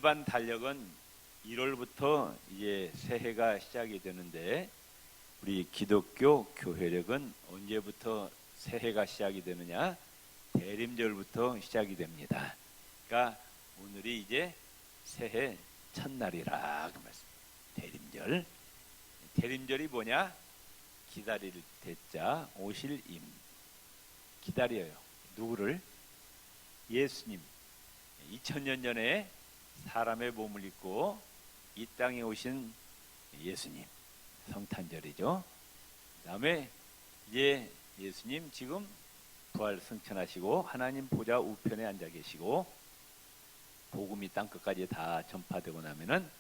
일반 달력은 1월부터 이제 새해가 시작이 되는데 우리 기독교 교회력은 언제부터 새해가 시작이 되느냐? 대림절부터 시작이 됩니다. 그러니까 오늘이 이제 새해 첫날이라 그 말씀. 대림절. 대림절이 뭐냐? 기다릴 대자 오실 임. 기다려요. 누구를? 예수님. 2000년 전에 사람의 몸을 입고 이 땅에 오신 예수님. 성탄절이죠. 그 다음에 이제 예수님 지금 부활 승천하시고 하나님 보좌 우편에 앉아 계시고 복음이 땅끝까지 다 전파되고 나면은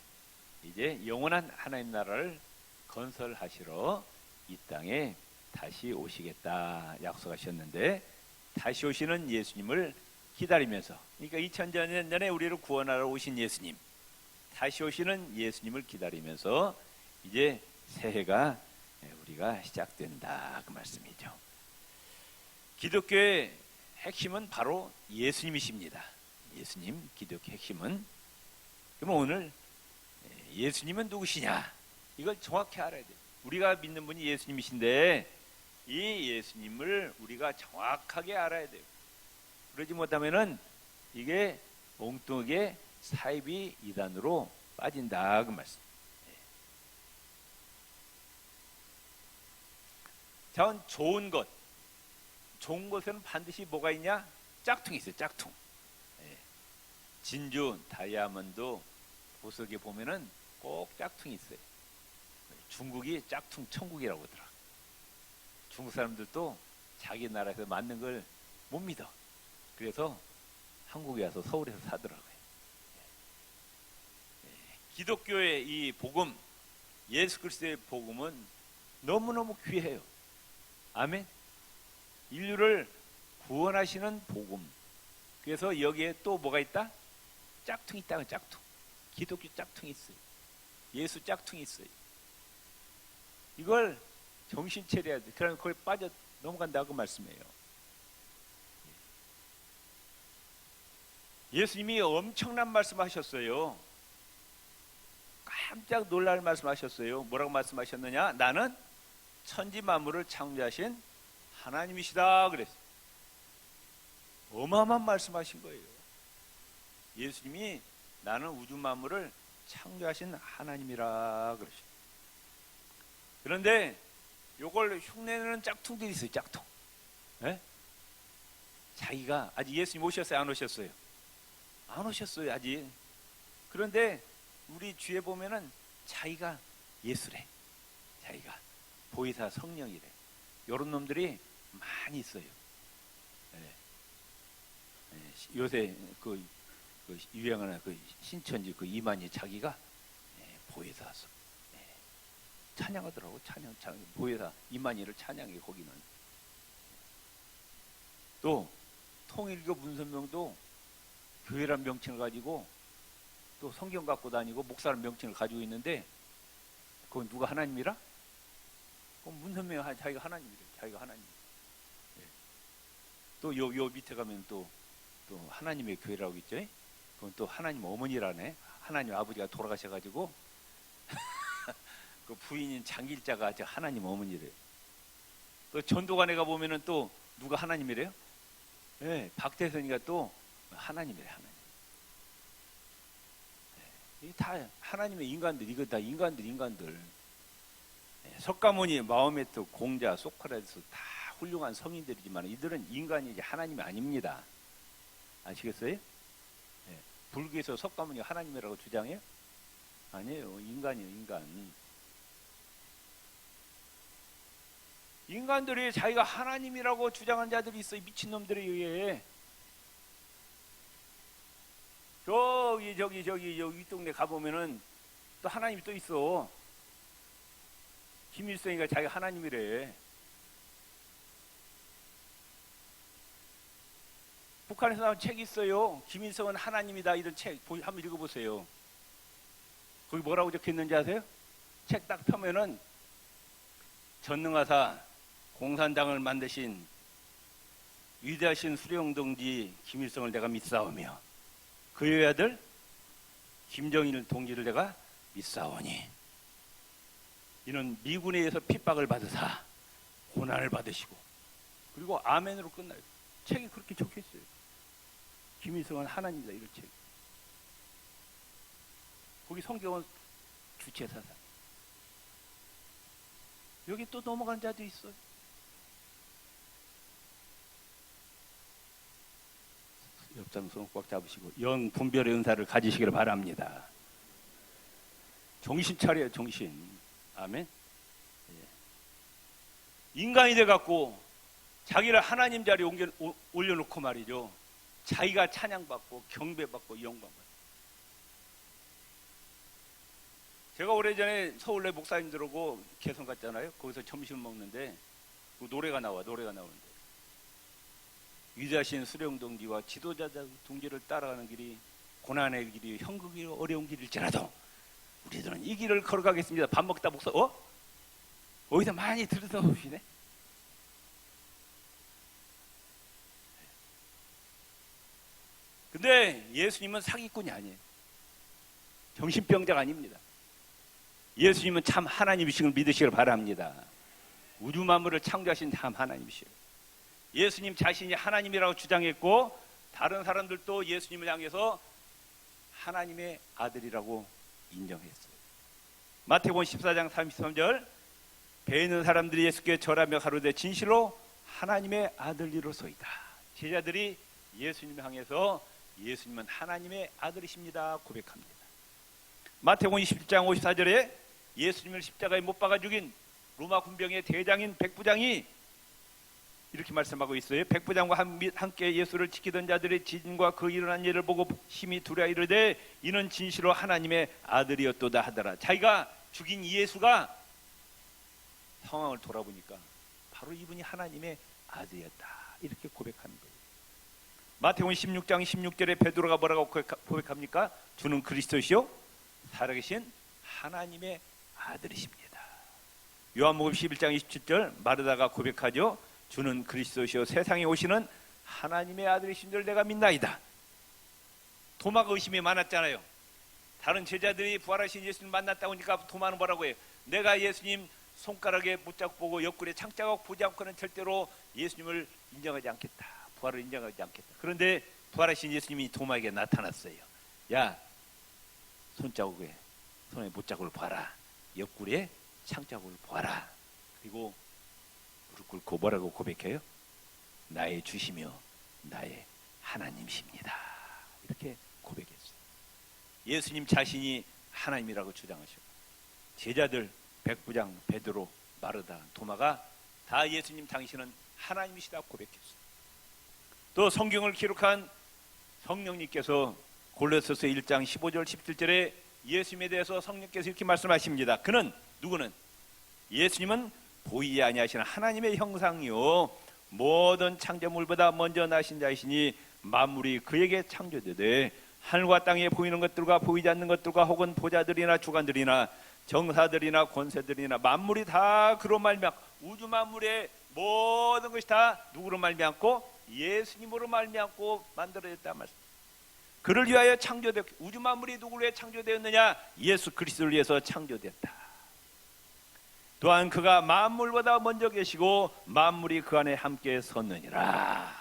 이제 영원한 하나님 나라를 건설하시러 이 땅에 다시 오시겠다 약속하셨는데, 다시 오시는 예수님을 기다리면서, 그러니까 2000년 전에 우리를 구원하러 오신 예수님, 다시 오시는 예수님을 기다리면서 이제 새해가 우리가 시작된다 그 말씀이죠. 기독교의 핵심은 바로 예수님이십니다. 예수님, 기독교 핵심은. 그러면 오늘 예수님은 누구시냐? 이걸 정확히 알아야 돼요. 우리가 믿는 분이 예수님이신데 이 예수님을 우리가 정확하게 알아야 돼요. 그러지 못하면은 이게 엉뚱하게 사이비 이단으로 빠진다 그 말씀. 자, 좋은 것. 좋은 것에는 반드시 뭐가 있냐? 짝퉁이 있어요. 짝퉁. 진주, 다이아몬드, 보석에 보면은 꼭 짝퉁이 있어요. 중국이 짝퉁 천국이라고 하더라. 중국 사람들도 자기 나라에서 만든 걸 못 믿어. 그래서 한국에 와서 서울에서 사더라고요. 기독교의 이 복음, 예수 그리스도의 복음은 너무너무 귀해요. 아멘. 인류를 구원하시는 복음. 그래서 여기에 또 뭐가 있다? 짝퉁이 있다. 짝퉁. 기독교 짝퉁이 있어요. 예수 짝퉁이 있어요. 이걸 정신 차려야 돼. 그러면 거기 빠져 넘어간다고 말씀해요. 예수님이 엄청난 말씀하셨어요. 깜짝 놀랄 말씀하셨어요. 뭐라고 말씀하셨느냐? 나는 천지 만물을 창조하신 하나님이시다 그랬어요. 어마어마한 말씀하신 거예요. 예수님이 나는 우주 만물을 창조하신 하나님이라 그러셨어요. 그런데 요걸 흉내내는 짝퉁들이 있어요. 짝퉁. 네? 자기가 아직 예수님 오셨어요? 안 오셨어요? 안 오셨어요 아직. 그런데 우리 주에 보면은 자기가 예수래. 자기가 보혜사 성령이래. 이런 놈들이 많이 있어요. 네. 요새 그 유행하는 그 신천지 그 이만희 자기가 보혜사 찬양하더라고. 찬양 보혜사 이만희를 찬양해. 거기는 또 통일교 문선명도 교회란 명칭을 가지고 또 성경 갖고 다니고 목사란 명칭을 가지고 있는데 그건 누가 하나님이라? 그건 문선명 자기가 하나님이래. 자기가 하나님. 또 요 밑에 가면 또 하나님의 교회라고 있죠. 그건 또 하나님 어머니라네. 하나님 아버지가 돌아가셔가지고 그 부인인 장길자가 저 하나님 어머니래요. 또 전도관에 가 보면은 또 누가 하나님이래요? 네, 박태선이가 또 하나님이래. 하나님. 이게 다 하나님의 인간들. 이거 다 인간들. 석가모니, 마호메트, 공자, 소크라테스 다 훌륭한 성인들이지만 이들은 인간이지 하나님이 아닙니다. 아시겠어요? 불교에서 석가모니가 하나님이라고 주장해요? 아니에요. 인간이에요. 인간들이 자기가 하나님이라고 주장한 자들이 있어요. 미친놈들에 의해. 저기 이 동네 가보면은 또 하나님이 또 있어. 김일성이가 자기가 하나님이래. 북한에서 나온 책이 있어요. 김일성은 하나님이다. 이런 책 한번 읽어보세요. 거기 뭐라고 적혀있는지 아세요? 책 딱 펴면은 전능하사 공산당을 만드신 위대하신 수령동지 김일성을 내가 믿사오며 그의 아들 김정일 동지를 내가 믿사오니 이는 미군에 의해서 핍박을 받으사 고난을 받으시고, 그리고 아멘으로 끝나요. 책이 그렇게 적혀있어요. 김일성은 하나님이다, 이런 책. 거기 성경은 주체사상. 여기 또 넘어간 자도 있어요. 옆 사람 손 꽉 잡으시고 영 분별의 은사를 가지시기를 바랍니다. 정신 차려요, 정신. 아멘. 인간이 돼갖고 자기를 하나님 자리에 올려놓고 말이죠, 자기가 찬양받고 경배받고 영광받고. 제가 오래전에 서울대 목사님들하고 개성 갔잖아요. 거기서 점심을 먹는데 노래가 나오는데 위대하신 수령 동지와 지도자 동지를 따라가는 길이 고난의 길이 형극이 어려운 길일지라도 우리들은 이 길을 걸어가겠습니다. 밥 먹다 목사 어디서 많이 들으셔보시네. 근데 예수님은 사기꾼이 아니에요. 정신병자가 아닙니다. 예수님은 참 하나님이신 걸 믿으시길 바랍니다. 우주 만물을 창조하신 참 하나님이시요. 예수님 자신이 하나님이라고 주장했고 다른 사람들도 예수님을 향해서 하나님의 아들이라고 인정했어요. 마태복음 14장 33절, 배에 있는 사람들이 예수께 절하며 가로되 진실로 하나님의 아들이로소이다. 제자들이 예수님을 향해서 예수님은 하나님의 아들이십니다 고백합니다. 마태복음 21장 54절에 예수님을 십자가에 못 박아 죽인 로마 군병의 대장인 백부장이 이렇게 말씀하고 있어요. 백부장과 함께 예수를 지키던 자들의 지진과 그 일어난 일을 보고 심히 두려워 이르되 이는 진실로 하나님의 아들이었도다 하더라. 자기가 죽인 예수가 상황을 돌아보니까 바로 이분이 하나님의 아들이었다, 이렇게 고백하는 거예요. 마태복음 16장 16절에 베드로가 뭐라고 고백합니까? 주는 그리스도시요 살아계신 하나님의 아들이십니다. 요한복음 11장 27절 마르다가 고백하죠. 주는 그리스도시요 세상에 오시는 하나님의 아들이신 줄 내가 믿나이다. 도마가 의심이 많았잖아요. 다른 제자들이 부활하신 예수님 만났다 보니까 도마는 뭐라고 해요? 내가 예수님 손가락에 못자국 보고 옆구리에 창자국 보지 않고는 절대로 예수님을 인정하지 않겠다, 부활을 인정하지 않겠다. 그런데 부활하신 예수님이 도마에게 나타났어요. 야, 손자국에 손에 못자국을 봐라, 옆구리에 창자국을 봐라. 그리고 무릎 꿇고 뭐라고 고백해요? 나의 주시며 나의 하나님이십니다, 이렇게 고백했어요. 예수님 자신이 하나님이라고 주장하시고 제자들 백부장, 베드로, 마르다, 도마가 다 예수님 당신은 하나님이시다 고백했어요. 또 성경을 기록한 성령님께서 골로새서 1장 15절 17절에 예수님에 대해서 성령께서 이렇게 말씀하십니다. 그는, 누구는? 예수님은 보이지 아니하시는 하나님의 형상이요 모든 창조물보다 먼저 나신 자이시니 만물이 그에게 창조되되 하늘과 땅에 보이는 것들과 보이지 않는 것들과 혹은 보좌들이나 주관들이나 정사들이나 권세들이나 만물이 다 그로 말미암고, 우주 만물의 모든 것이 다 누구로 말미암고? 예수님으로 말미암고 만들어졌다 말씀. 그를 위하여 창조되었고, 우주 만물이 누구를 위해 창조되었느냐? 예수 그리스도를 위해서 창조되었다. 또한 그가 만물보다 먼저 계시고 만물이 그 안에 함께 섰느니라.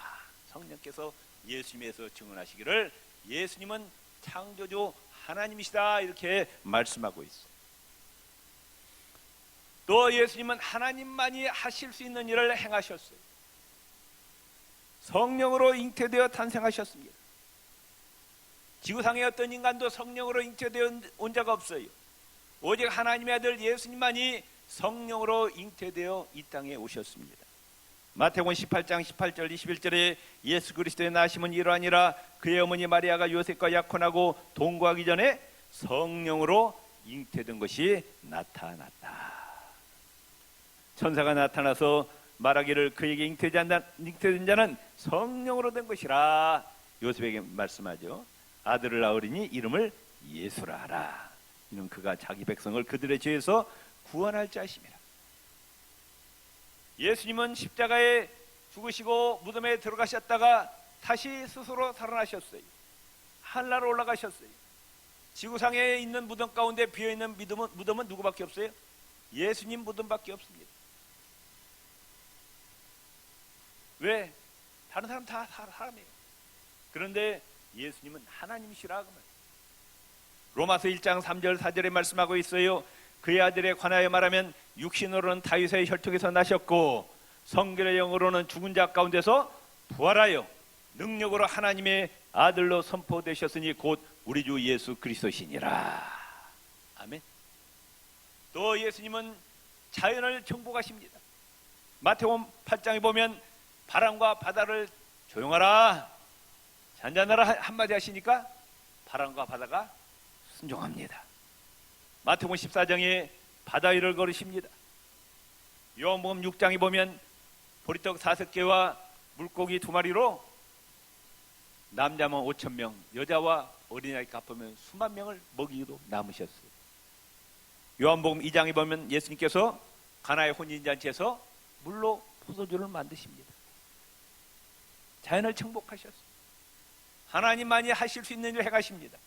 성령께서 예수님에서 증언하시기를 예수님은 창조주 하나님이시다, 이렇게 말씀하고 있어요. 또 예수님은 하나님만이 하실 수 있는 일을 행하셨어요. 성령으로 잉태되어 탄생하셨습니다. 지구상의 어떤 인간도 성령으로 잉태되어 온 자가 없어요. 오직 하나님의 아들 예수님만이 성령으로 잉태되어 이 땅에 오셨습니다. 마태복음 18장 18절 21절에 예수 그리스도의 나심은 이러하니라 그의 어머니 마리아가 요셉과 약혼하고 동거하기 전에 성령으로 잉태된 것이 나타났다. 천사가 나타나서 말하기를 그에게 잉태된 자는 성령으로 된 것이라 요셉에게 말씀하죠. 아들을 낳으리니 이름을 예수라 하라. 이는 그가 자기 백성을 그들의 죄에서 구원할 자심이라. 예수님은 십자가에 죽으시고 무덤에 들어가셨다가 다시 스스로 살아나셨어요. 하늘나라로 올라가셨어요. 지구상에 있는 무덤 가운데 비어있는 무덤은 누구밖에 없어요? 예수님 무덤밖에 없습니다. 왜? 다른 사람 다 사람이에요. 그런데 예수님은 하나님이시라. 그러면 로마서 1장 3절 4절에 말씀하고 있어요. 그의 아들에 관하여 말하면 육신으로는 다윗의 혈통에서 나셨고 성결의 영으로는 죽은 자 가운데서 부활하여 능력으로 하나님의 아들로 선포되셨으니 곧 우리 주 예수 그리스도시니라. 아멘. 또 예수님은 자연을 정복하십니다. 마태복음 8장에 보면 바람과 바다를 조용하라 잔잔하라 한마디 하시니까 바람과 바다가 순종합니다. 마태복음 14장에 바다 위를 걸으십니다. 요한복음 6장에 보면 보리떡 5개와 물고기 2마리로 남자만 5,000명, 여자와 어린아이 갚으면 수만 명을 먹이기도 남으셨어요. 요한복음 2장에 보면 예수님께서 가나의 혼인잔치에서 물로 포도주를 만드십니다. 자연을 정복하셨어요. 하나님만이 하실 수 있는 일을 해가십니다.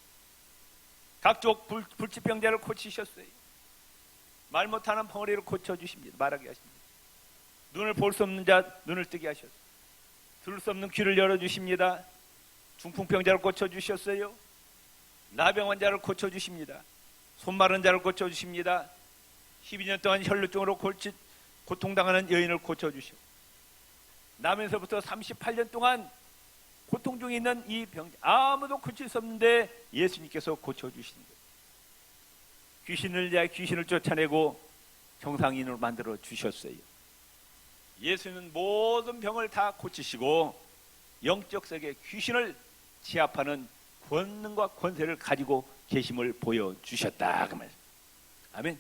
각종 불치병자를 고치셨어요. 말 못하는 벙어리를 고쳐주십니다. 말하게 하십니다. 눈을 볼 수 없는 자 눈을 뜨게 하셨어요. 들을 수 없는 귀를 열어주십니다. 중풍병자를 고쳐주셨어요. 나병 환자를 고쳐주십니다. 손 마른 자를 고쳐주십니다. 12년 동안 혈루증으로 고통당하는 여인을 고쳐주시고 나면서부터 38년 동안 고통 중에 있는 이 병자 아무도 고칠 수 없는데 예수님께서 고쳐주신 거예요. 귀신을 위하여 귀신을 쫓아내고 정상인으로 만들어 주셨어요. 예수는 모든 병을 다 고치시고 영적 세계 귀신을 제압하는 권능과 권세를 가지고 계심을 보여주셨다. 그 말. 아멘.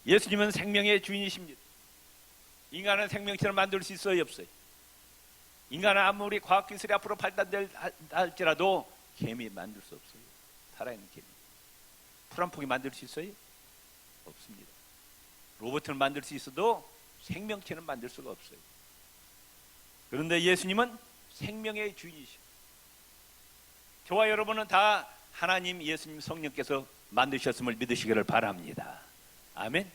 예수님은 생명의 주인이십니다. 인간은 생명체를 만들 수 있어요, 없어요? 인간은 아무리 과학기술이 앞으로 발달될지라도 개미 만들 수 없어요. 살아있는 개미. 풀 한 포기 만들 수 있어요? 없습니다. 로봇을 만들 수 있어도 생명체는 만들 수가 없어요. 그런데 예수님은 생명의 주인이시오. 저와 여러분은 다 하나님 예수님 성령께서 만드셨음을 믿으시기를 바랍니다. 아멘.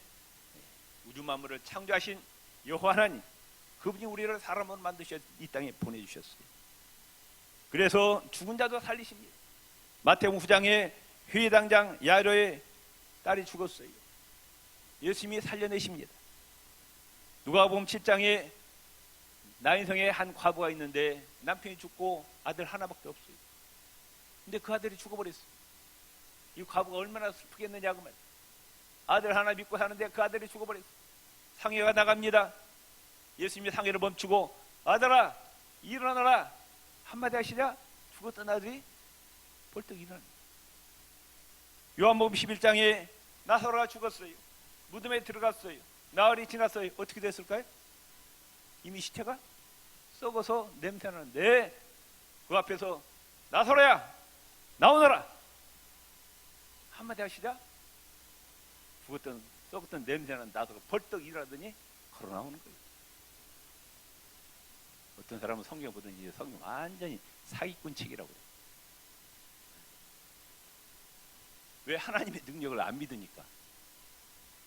우주 만물을 창조하신 여호와 하나님, 그분이 우리를 사람으로 만드셔 이 땅에 보내주셨어요. 그래서 죽은 자도 살리십니다. 마태복음 9장에 회당장 야이로의 딸이 죽었어요. 예수님이 살려내십니다. 누가복음 7장에 나인성에 한 과부가 있는데 남편이 죽고 아들 하나밖에 없어요. 근데 그 아들이 죽어버렸어요. 이 과부가 얼마나 슬프겠느냐고 말. 아들 하나 믿고 사는데 그 아들이 죽어버렸어요. 상회가 나갑니다. 예수님이 상회를 멈추고 아들아 일어나라 한마디 하시냐? 죽었던 아들이 벌떡 일어납니다. 요한복음 11장에 나사로가 죽었어요. 무덤에 들어갔어요. 나흘이 지났어요. 어떻게 됐을까요? 이미 시체가 썩어서 냄새나는데 그 앞에서 나사로야 나오너라 한마디 하시자 죽었던 썩었던 냄새나는 나사로가 벌떡 일어나더니 걸어 나오는 거예요. 어떤 사람은 성경 보더니 성경 완전히 사기꾼 책이라고 해요. 왜? 하나님의 능력을 안 믿으니까.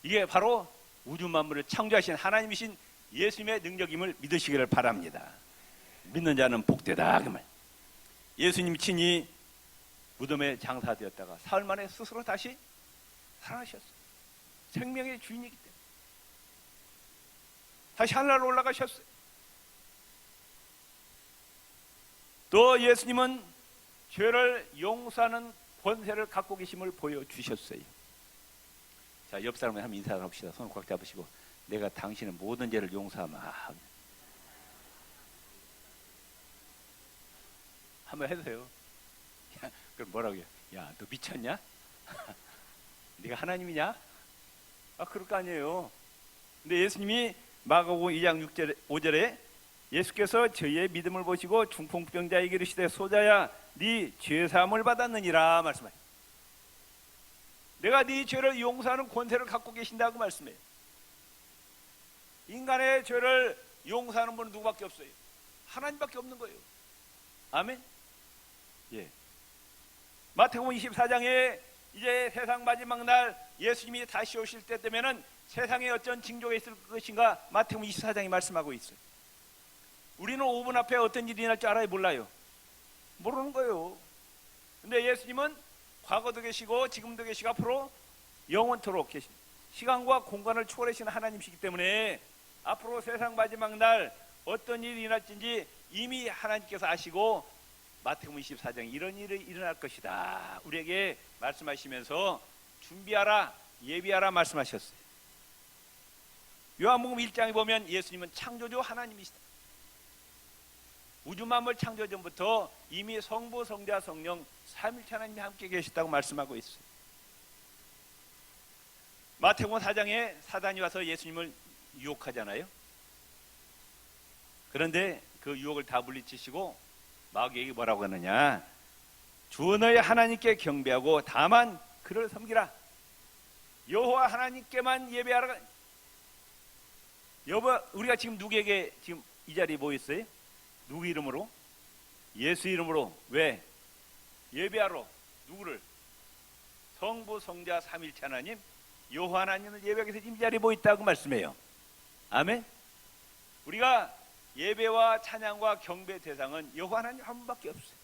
이게 바로 우주 만물을 창조하신 하나님이신 예수님의 능력임을 믿으시기를 바랍니다. 믿는 자는 복되다 그 말. 예수님이 친히 무덤에 장사되었다가 사흘 만에 스스로 다시 살아나셨어요. 생명의 주인이기 때문에 다시 하늘로 올라가셨어요. 또 예수님은 죄를 용서하는 권세를 갖고 계심을 보여주셨어요. 자, 옆 사람에 한번 인사를 합시다. 손을 꽉 잡으시고 내가 당신의 모든 죄를 용서하마. 한번 해주세요. 야, 그럼 뭐라고 해요? 야, 너 미쳤냐? 네가 하나님이냐? 아, 그럴 거 아니에요. 근데 예수님이 마가복음 2장 6절, 5절에 예수께서 저희의 믿음을 보시고 중풍병자에게 이르시되 소자야 네 죄사함을 받았느니라 말씀하세요. 내가 네 죄를 용서하는 권세를 갖고 계신다고 말씀해요. 인간의 죄를 용서하는 분은 누구밖에 없어요? 하나님밖에 없는 거예요. 아멘. 예. 마태복음 24장에 이제 세상 마지막 날 예수님이 다시 오실 때 되면은 세상에 어떤 징조가 있을 것인가 마태복음 24장이 말씀하고 있어요. 우리는 5분 앞에 어떤 일이 날 줄 알아요? 몰라요. 모르는 거예요. 근데 예수님은 과거도 계시고 지금도 계시고 앞으로 영원토록 계십니다. 시간과 공간을 초월하시는 하나님이시기 때문에 앞으로 세상 마지막 날 어떤 일이 일어날지 이미 하나님께서 아시고 마태복음 24장 이런 일이 일어날 것이다 우리에게 말씀하시면서 준비하라 예비하라 말씀하셨어요. 요한복음 1장에 보면 예수님은 창조주 하나님이시다. 우주 만물 창조 전부터 이미 성부 성자 성령 삼위일체 하나님이 함께 계셨다고 말씀하고 있어요. 마태복음 4장에 사단이 와서 예수님을 유혹하잖아요. 그런데 그 유혹을 다 물리치시고 마귀에게 뭐라고 하느냐, 주 너의 하나님께 경배하고 다만 그를 섬기라. 여호와 하나님께만 예배하라. 여보, 우리가 지금 누구에게 지금 이 자리에 모였어요? 누구 이름으로? 예수 이름으로. 왜? 예배하러. 누구를? 성부 성자 삼위일체 하나님 여호와 하나님을 예배하기 위해서 이 자리에 모였다고 말씀해요. 아멘. 우리가 예배와 찬양과 경배 대상은 여호와 하나님 한 분밖에 없어요.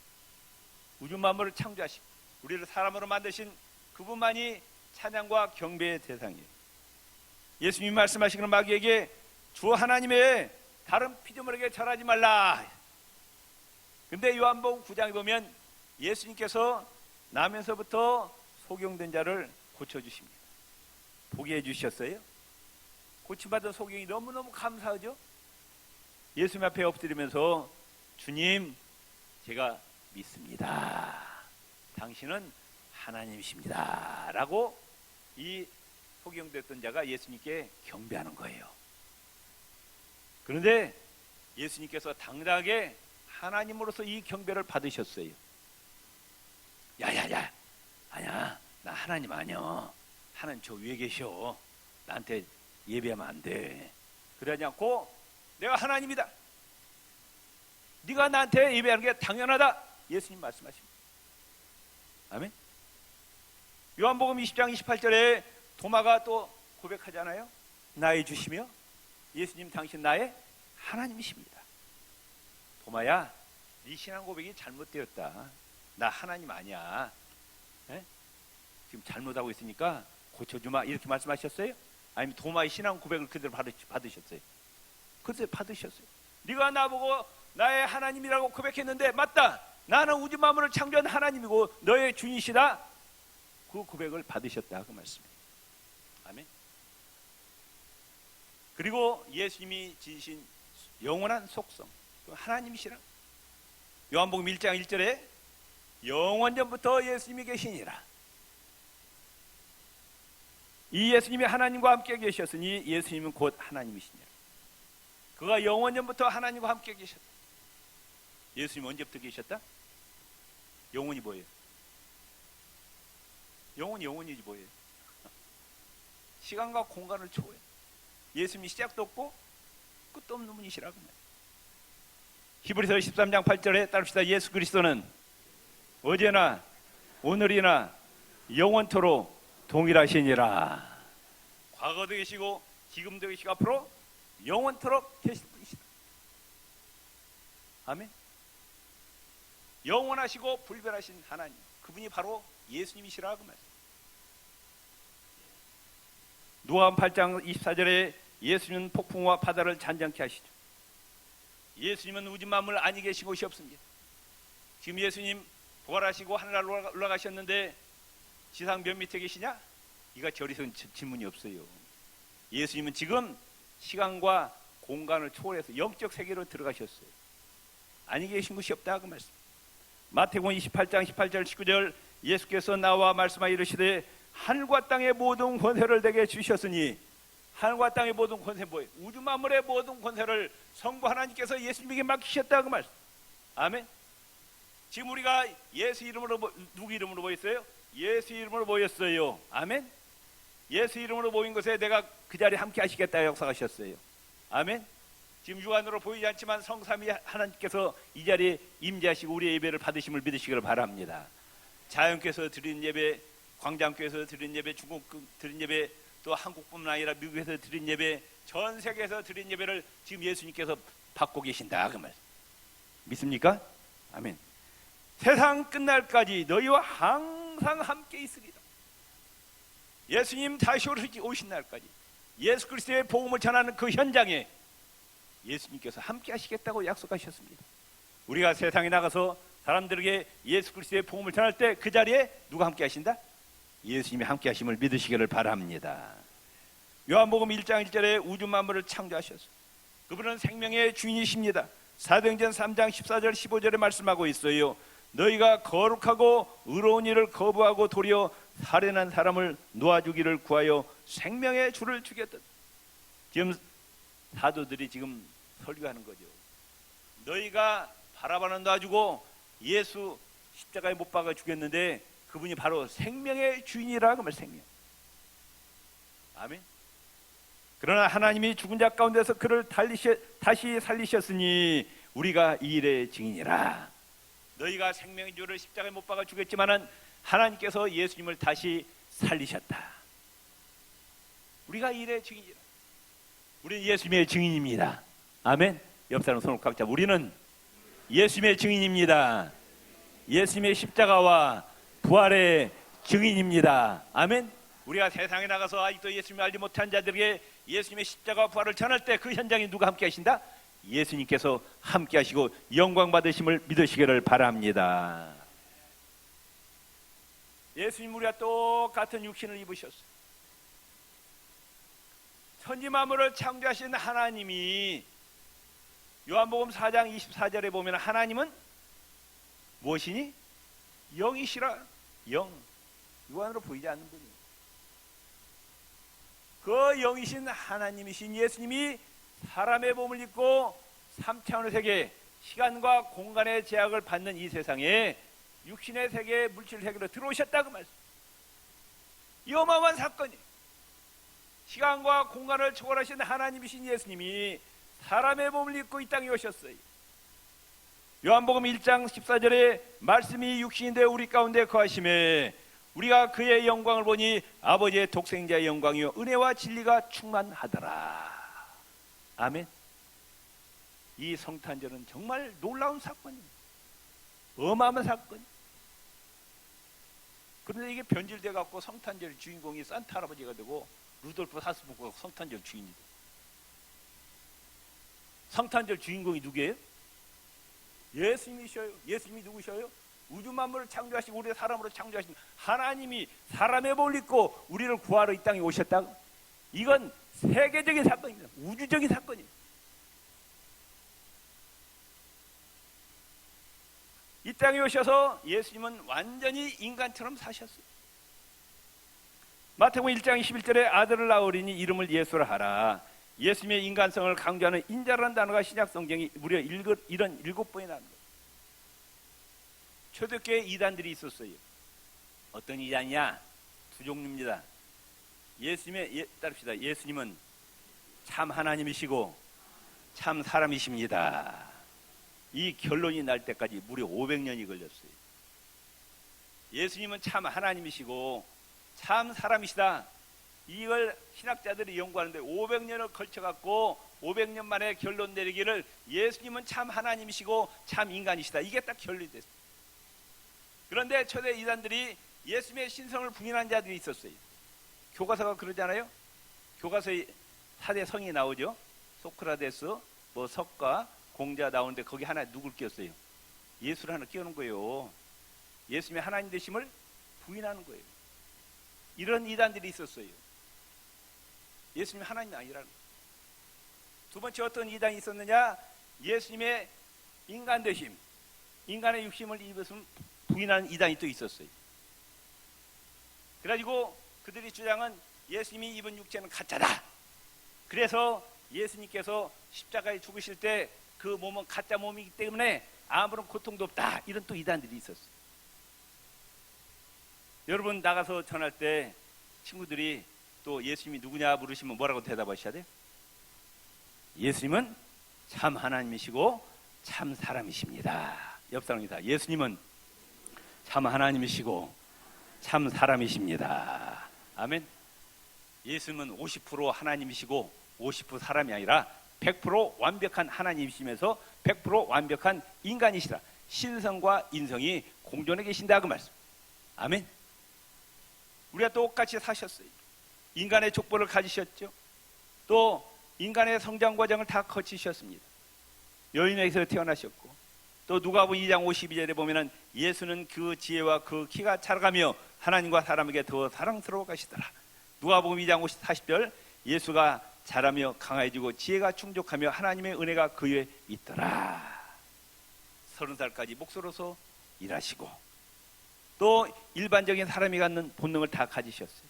우주 만물을 창조하시고 우리를 사람으로 만드신 그분만이 찬양과 경배의 대상이에요. 예수님이 말씀하시기는 마귀에게 주 하나님의 다른 피조물에게 절하지 말라. 근데 요한복음 9장에 보면 예수님께서 나면서부터 소경된 자를 고쳐주십니다. 보게 해주셨어요. 고침받은 소경이 너무너무 감사하죠. 예수님 앞에 엎드리면서 주님 제가 믿습니다. 당신은 하나님이십니다 라고 이 소경됐던 자가 예수님께 경배하는 거예요. 그런데 예수님께서 당당하게 하나님으로서 이 경배를 받으셨어요. 야야야, 아니야, 나 하나님 아니야. 하나님 저 위에 계셔. 나한테 예배하면 안 돼. 그러지 않고 내가 하나님이다. 네가 나한테 예배하는 게 당연하다. 예수님 말씀하십니다. 아멘. 요한복음 20장 28절에 도마가 또 고백하잖아요. 나의 주시며 예수님 당신 나의 하나님이십니다. 도마야, 네 신앙 고백이 잘못되었다. 나 하나님 아니야. 에? 지금 잘못하고 있으니까 고쳐주마. 이렇게 말씀하셨어요? 아니면 도마의 신앙 고백을 그대로 받으셨어요? 그래서 받으셨어요. 네가 나보고 나의 하나님이라고 고백했는데 맞다. 나는 우주 만물을 창조한 하나님이고 너의 주인이시다. 그 고백을 받으셨다. 그 말씀이에요. 아멘. 그리고 예수님이 지니신 영원한 속성, 하나님이시라. 요한복음 1장 1절에 영원전부터 예수님이 계시니라. 이 예수님이 하나님과 함께 계셨으니 예수님은 곧 하나님이시니라. 그가 영원전부터 하나님과 함께 계셨다. 예수님 언제부터 계셨다? 영원히 뭐예요? 영원이지 뭐예요? 시간과 공간을 초월해. 예수님이 시작도 없고 끝도 없는 분이시라고 말해요. 히브리서 13장 8절에 따릅시다. 예수 그리스도는 어제나 오늘이나 영원토록 동일하시니라. 과거도 계시고 지금도 계시고 앞으로 영원토록 계실 분이시다. 아멘. 영원하시고 불변하신 하나님, 그분이 바로 예수님이시라고 말해요. 누가복음 8장 24절에 예수님은 폭풍과 바다를 잔잔케 하시죠. 예수님은 우주 만물 안에 계신 곳이 없습니다. 지금 예수님 부활하시고 하늘나라로 올라가셨는데 지상 몇 밑에 계시냐? 이가 저리선 질문이 없어요. 예수님은 지금 시간과 공간을 초월해서 영적 세계로 들어가셨어요. 안에 계신 곳이 없다 그 말씀. 마태복음 28장 18절 19절 예수께서 나와 말씀하여 이르시되 하늘과 땅의 모든 권세를 내게 주셨으니, 하늘과 땅의 모든 권세 뭐예요? 우주 만물의 모든 권세를 성부 하나님께서 예수님에게 맡기셨다 그 말씀. 아멘. 지금 우리가 예수 이름으로 누구 이름으로 모였어요? 예수 이름으로 모였어요. 아멘. 예수 이름으로 모인 것에 내가 그 자리에 함께 하시겠다 역사하셨어요. 아멘. 지금 육안으로 보이지 않지만 성삼위 하나님께서 이 자리에 임재하시고 우리의 예배를 받으심을 믿으시기를 바랍니다. 자연교회에서 드린 예배, 광장교회에서 드린 예배, 중국 드린 예배, 또 한국뿐만 아니라 미국에서 드린 예배, 전 세계에서 드린 예배를 지금 예수님께서 받고 계신다 그 말. 믿습니까? 아멘. 세상 끝날까지 너희와 항상 함께 있으리라. 예수님 다시 오신 날까지 예수 그리스도의 복음을 전하는 그 현장에 예수님께서 함께 하시겠다고 약속하셨습니다. 우리가 세상에 나가서 사람들에게 예수 그리스도의 복음을 전할 때 그 자리에 누가 함께 하신다? 예수님이 함께 하심을 믿으시기를 바랍니다. 요한복음 1장 1절에 우주 만물을 창조하셨어요. 그분은 생명의 주인이십니다. 사도행전 3장 14절 15절에 말씀하고 있어요. 너희가 거룩하고 의로운 일을 거부하고 도리어 살인한 사람을 놓아주기를 구하여 생명의 주를 죽였다. 지금 사도들이 지금 설교하는 거죠. 너희가 바라바는 놔주고 예수 십자가에 못 박아 죽였는데 그분이 바로 생명의 주인이라 그 말. 생명. 아멘. 그러나 하나님이 죽은 자 가운데서 그를 다시 살리셨으니 우리가 이 일의 증인이라. 너희가 생명의 주를 십자가에 못 박아 죽였지만은 하나님께서 예수님을 다시 살리셨다. 우리가 이 일의 증인이라. 우리는 예수님의 증인입니다. 아멘. 옆 사람 손을 꽉 잡고 우리는 예수님의 증인입니다. 예수님의 십자가와 부활의 증인입니다. 아멘. 우리가 세상에 나가서 아직도 예수님을 알지 못한 자들에게 예수님의 십자가와 부활을 전할 때 그 현장에 누가 함께 하신다? 예수님께서 함께 하시고 영광 받으심을 믿으시기를 바랍니다. 예수님 우리가 똑같은 육신을 입으셨어요. 천지 만물을 창조하신 하나님이 요한복음 4장 24절에 보면 하나님은 무엇이니? 영이시라. 영. 육안으로 보이지 않는 분이에요. 그 영이신 하나님이신 예수님이 사람의 몸을 입고 3차원의 세계, 시간과 공간의 제약을 받는 이 세상에 육신의 세계, 물질 세계로 들어오셨다고 말씀. 이 어마어마한 사건이 시간과 공간을 초월하신 하나님이신 예수님이 사람의 몸을 입고 이 땅에 오셨어요. 요한복음 1장 14절에 말씀이 육신이 되어 우리 가운데 거하심에 우리가 그의 영광을 보니 아버지의 독생자의 영광이요 은혜와 진리가 충만하더라. 아멘. 이 성탄절은 정말 놀라운 사건입니다. 어마어마한 사건. 그런데 이게 변질돼 갖고 성탄절 주인공이 산타 할아버지가 되고 루돌프 하스부르크가 성탄절 주인이 돼. 성탄절 주인공이 누구예요? 예수님이셔요. 예수님이 누구셔요? 우주 만물을 창조하시고 우리를 사람으로 창조하신 하나님이 사람의 몸을 입고 우리를 구하러 이 땅에 오셨다고. 이건 세계적인 사건입니다. 우주적인 사건입니다. 이 땅에 오셔서 예수님은 완전히 인간처럼 사셨어요. 마태복음 1장 21절에 아들을 낳으리니 이름을 예수라 하라. 예수님의 인간성을 강조하는 인자라는 단어가 신약 성경이 무려 이런 7번이나 나옵니다. 초대교회 이단들이 있었어요. 어떤 이단이냐? 두 종류입니다. 따릅시다. 예수님은 참 하나님이시고 참 사람이십니다. 이 결론이 날 때까지 무려 500년이 걸렸어요. 예수님은 참 하나님이시고 참 사람이시다. 이걸 신학자들이 연구하는데 500년을 걸쳐갖고 500년 만에 결론 내리기를 예수님은 참 하나님이시고 참 인간이시다. 이게 딱 결론이 됐어요. 그런데 초대 이단들이 예수님의 신성을 부인한 자들이 있었어요. 교과서가 그러잖아요. 교과서에 4대 성이 나오죠. 소크라테스, 석가, 공자 나오는데 거기 하나 누굴 끼웠어요? 예수를 하나 끼우는 거예요. 예수님의 하나님 되심을 부인하는 거예요. 이런 이단들이 있었어요. 예수님이 하나님이 아니라는 거예요. 두 번째 어떤 이단이 있었느냐? 예수님의 인간 되심, 인간의 육심을 입었음을 부인하는 이단이 또 있었어요. 그래가지고 그들이 주장은 예수님이 입은 육체는 가짜다. 그래서 예수님께서 십자가에 죽으실 때 그 몸은 가짜 몸이기 때문에 아무런 고통도 없다. 이런 또 이단들이 있었어요. 여러분 나가서 전할 때 친구들이 또 예수님이 누구냐 물으시면 뭐라고 대답하셔야 돼요? 예수님은 참 하나님이시고 참 사람이십니다. 옆 사람입니다. 예수님은 참 하나님이시고 참 사람이십니다. 아멘. 예수님은 50% 하나님이시고 50% 사람이 아니라 100% 완벽한 하나님이시면서 100% 완벽한 인간이시라. 신성과 인성이 공존해 계신다 그 말씀. 아멘. 우리가 똑같이 사셨어요. 인간의 족보를 가지셨죠. 또 인간의 성장 과정을 다 거치셨습니다. 여인에게서 태어나셨고, 또 누가복음 2장 52절에 보면은 예수는 그 지혜와 그 키가 자라가며 하나님과 사람에게 더 사랑스러워 가시더라. 누가복음 2장 40절 예수가 자라며 강해지고 지혜가 충족하며 하나님의 은혜가 그 위에 있더라. 30살까지 목소로서 일하시고, 또 일반적인 사람이 갖는 본능을 다 가지셨어요.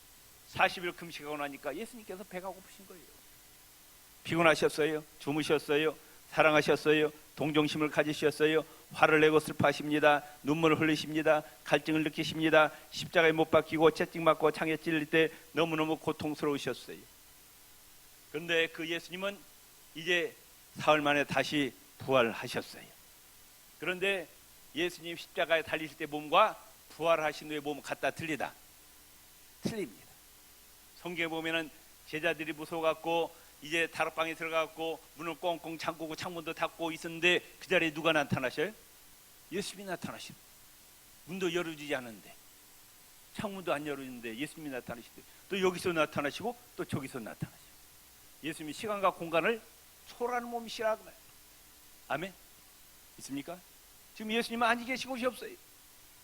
40일 금식하고 나니까 예수님께서 배가 고프신 거예요. 피곤하셨어요. 주무셨어요. 사랑하셨어요. 동정심을 가지셨어요. 화를 내고 슬퍼하십니다. 눈물을 흘리십니다. 갈증을 느끼십니다. 십자가에 못 박히고 채찍맞고 창에 찔릴 때 너무너무 고통스러우셨어요. 그런데 그 예수님은 이제 사흘 만에 다시 부활하셨어요. 그런데 예수님 십자가에 달리실 때 몸과 부활하신 후의 몸은 같다 틀리다? 틀립니다. 성경에 보면은 제자들이 무서워갖고 이제 다락방에 들어가고 문을 꽁꽁 잠그고 창문도 닫고 있었는데 그 자리에 누가 나타나셔요? 예수님이 나타나시고, 문도 열어주지 않는데 창문도 안 열어주는데 예수님이 나타나시고, 또 여기서 나타나시고 또 저기서 나타나시고, 예수님이 시간과 공간을 초월하는 몸이시라 그 말. 아멘. 있습니까? 지금 예수님은 아니 계신 곳이 없어요.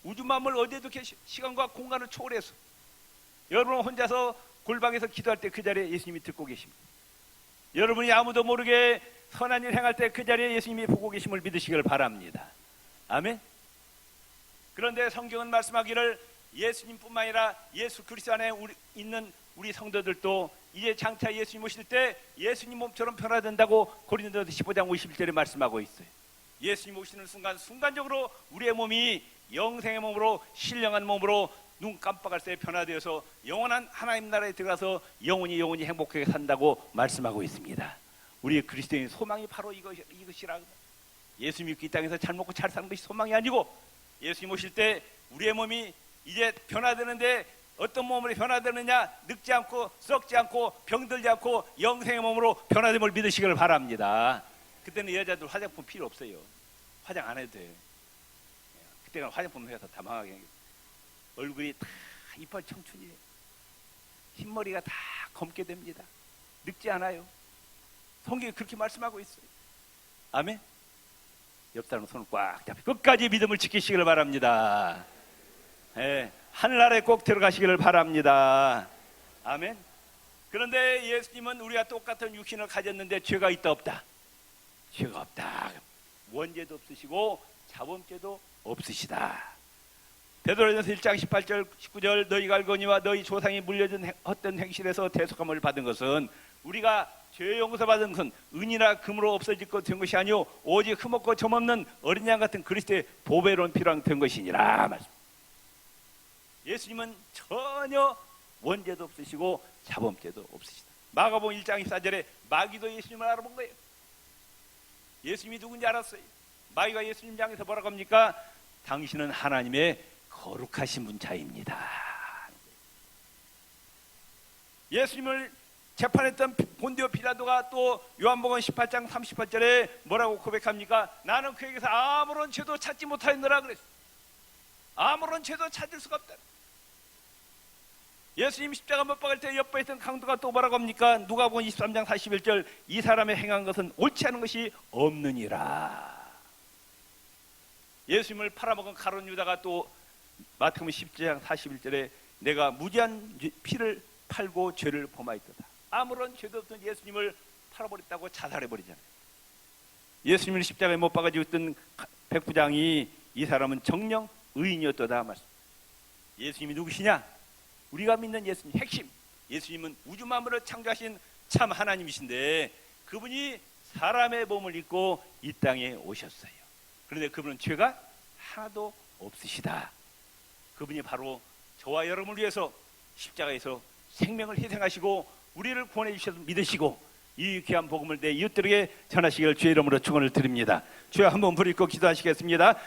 우주 만물 어디에도 계시, 시간과 공간을 초월해서 여러분 혼자서 골방에서 기도할 때 그 자리에 예수님이 듣고 계십니다. 여러분이 아무도 모르게 선한 일 행할 때 그 자리에 예수님이 보고 계심을 믿으시길 바랍니다. 아멘. 그런데 성경은 말씀하기를 예수님뿐만 아니라 예수 그리스도 안에 있는 우리 성도들도 이제 장차 예수님 오실 때 예수님 몸처럼 변화된다고 고린도서 15장 51절에 말씀하고 있어요. 예수님 오시는 순간 순간적으로 우리의 몸이 영생의 몸으로 신령한 몸으로 눈 깜빡할 새 변화되어서 영원한 하나님 나라에 들어가서 영원히 행복하게 산다고 말씀하고 있습니다. 우리의 그리스도인 소망이 바로 이것이라. 예수 믿고 이 땅에서 잘 먹고 잘 사는 것이 소망이 아니고 예수님 오실 때 우리의 몸이 이제 변화되는데 어떤 몸으로 변화되느냐? 늙지 않고 썩지 않고 병들지 않고 영생의 몸으로 변화됨을 믿으시길 바랍니다. 그때는 여자들 화장품 필요 없어요. 화장 안 해도 돼요. 그때는 화장품 해서 다 망하게 얼굴이 다 이빨 청춘이에요. 흰머리가 다 검게 됩니다. 늙지 않아요. 성경이 그렇게 말씀하고 있어요. 아멘. 옆 사람 손을 꽉 잡고 끝까지 믿음을 지키시길 바랍니다. 예, 하늘나라에 꼭 들어가시기를 바랍니다. 아멘. 그런데 예수님은 우리가 똑같은 육신을 가졌는데 죄가 있다 없다? 죄가 없다. 원죄도 없으시고 자범죄도 없으시다. 베드로전서 1장 18절 19절 너희가 알거니와 너희 조상이 물려준 헛된 행실에서 대속함을 받은 것은 우리가 죄 용서받은 것은 은이나 금으로 없어질 것 된 것이 아니오 오직 흠없고 점없는 어린 양 같은 그리스도의 보배로운 피랑 된 것이니라 말씀. 예수님은 전혀 원죄도 없으시고 자범죄도 없으시다. 마가복음 1장 24절에 마귀도 예수님을 알아본 거예요. 예수님이 누군지 알았어요. 마귀가 예수님 향해서 뭐라고 합니까? 당신은 하나님의 거룩하신 분자입니다. 예수님을 재판했던 본디오 빌라도가 또 요한복음 18장 38절에 뭐라고 고백합니까? 나는 그에게서 아무런 죄도 찾지 못하였노라 그랬어요. 아무런 죄도 찾을 수가 없다. 예수님 십자가 못 박을 때 옆에 있던 강도가 또 뭐라고 합니까? 누가복음 23장 41절 이 사람의 행한 것은 옳지 않은 것이 없느니라. 예수님을 팔아먹은 가룟 유다가 또 마태복음 17장 41절에 내가 무지한 피를 팔고 죄를 범하였도다. 아무런 죄도 없던 예수님을 팔아버렸다고 자살해버리잖아요. 예수님을 십자가에 못 박아지고 있던 백부장이 이 사람은 정령 의인이었도다 말씀. 예수님이 누구시냐? 우리가 믿는 예수님 핵심. 예수님은 우주 만물을 창조하신 참 하나님이신데 그분이 사람의 몸을 입고 이 땅에 오셨어요. 그런데 그분은 죄가 하나도 없으시다. 그분이 바로 저와 여러분을 위해서 십자가에서 생명을 희생하시고 우리를 구원해 주셔서 믿으시고 이 귀한 복음을 내 이웃들에게 전하시기를 주의 이름으로 축원을 드립니다. 주여 한번 부르짖고 기도하시겠습니다.